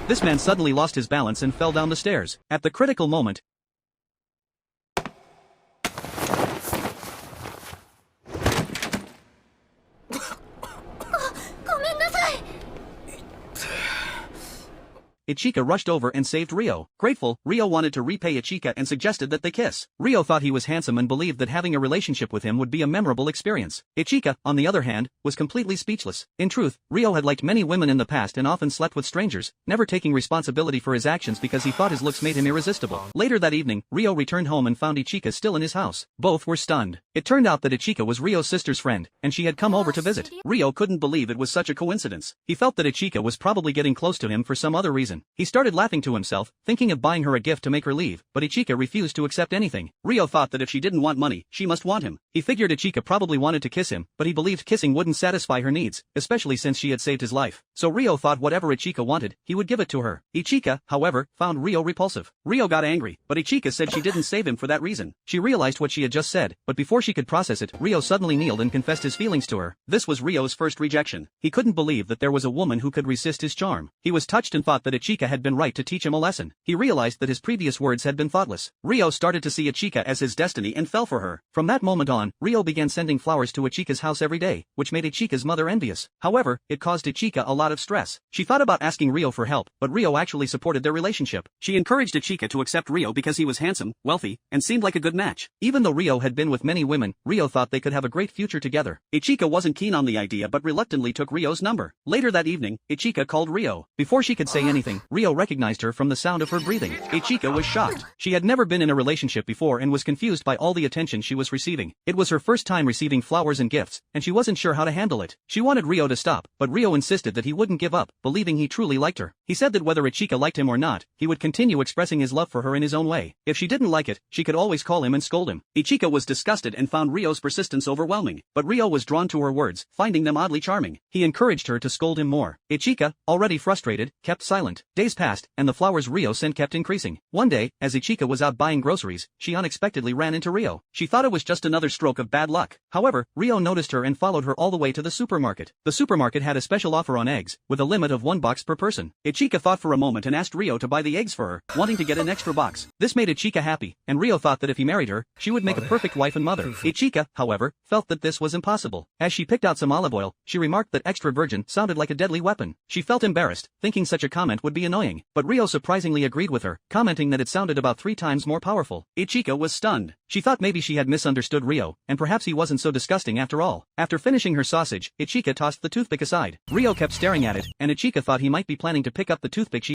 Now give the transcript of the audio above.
This man suddenly lost his balance and fell down the stairs. At the critical moment, Ichika rushed over and saved Ryo. Grateful, Ryo wanted to repay Ichika and suggested that they kiss. Ryo thought he was handsome and believed that having a relationship with him would be a memorable experience. Ichika, on the other hand, was completely speechless. In truth, Ryo had liked many women in the past and often slept with strangers, never taking responsibility for his actions because he thought his looks made him irresistible. Later that evening, Ryo returned home and found Ichika still in his house. Both were stunned. It turned out that Ichika was Ryo's sister's friend, and she had come over to visit. Ryo couldn't believe it was such a coincidence. He felt that Ichika was probably getting close to him for some other reason. He started laughing to himself, thinking of buying her a gift to make her leave, but Ichika refused to accept anything. Ryo thought that if she didn't want money, she must want him. He figured Ichika probably wanted to kiss him, but he believed kissing wouldn't satisfy her needs, especially since she had saved his life. So Ryo thought whatever Ichika wanted, he would give it to her. Ichika, however, found Ryo repulsive. Ryo got angry, but Ichika said she didn't save him for that reason. She realized what she had just said, but before she could process it, Ryo suddenly kneeled and confessed his feelings to her. This was Ryo's first rejection. He couldn't believe that there was a woman who could resist his charm. He was touched and thought that Ichika had been right to teach him a lesson. He realized that his previous words had been thoughtless. Ryo started to see Ichika as his destiny and fell for her. From that moment on, Ryo began sending flowers to Ichika's house every day, which made Ichika's mother envious. However, it caused Ichika a lot of stress. She thought about asking Ryo for help, but Ryo actually supported their relationship. She encouraged Ichika to accept Ryo because he was handsome, wealthy, and seemed like a good match. Even though Ryo had been with many women, Ryo thought they could have a great future together. Ichika wasn't keen on the idea but reluctantly took Ryo's number. Later that evening, Ichika called Ryo. Before she could say anything, Ryo recognized her from the sound of her breathing. Ichika was shocked. She had never been in a relationship before and was confused by all the attention she was receiving. It was her first time receiving flowers and gifts, and she wasn't sure how to handle it. She wanted Ryo to stop, but Ryo insisted that he wouldn't give up, believing he truly liked her. He said that whether Ichika liked him or not, he would continue expressing his love for her in his own way. If she didn't like it, she could always call him and scold him. Ichika was disgusted and found Ryo's persistence overwhelming, but Ryo was drawn to her words, finding them oddly charming. He encouraged her to scold him more. Ichika, already frustrated, kept silent. Days passed, and the flowers Ryo sent kept increasing. One day, as Ichika was out buying groceries, she unexpectedly ran into Ryo. She thought it was just another stroke of bad luck. However, Ryo noticed her and followed her all the way to the supermarket. The supermarket had a special offer on eggs, with a limit of 1 box per person. Ichika thought for a moment and asked Ryo to buy the eggs for her, wanting to get an extra box. This made Ichika happy, and Ryo thought that if he married her, she would make a perfect wife and mother. Ichika, however, felt that this was impossible. As she picked out some olive oil, she remarked that extra virgin sounded like a deadly weapon. She felt embarrassed, thinking such a comment would be annoying, but Ryo surprisingly agreed with her, commenting that it sounded about 3 times more powerful. Ichika was stunned. She thought maybe she had misunderstood Ryo, and perhaps he wasn't so disgusting after all. After finishing her sausage, Ichika tossed the toothpick aside. Ryo kept staring at it, and Ichika thought he might be planning to pick up the toothpick she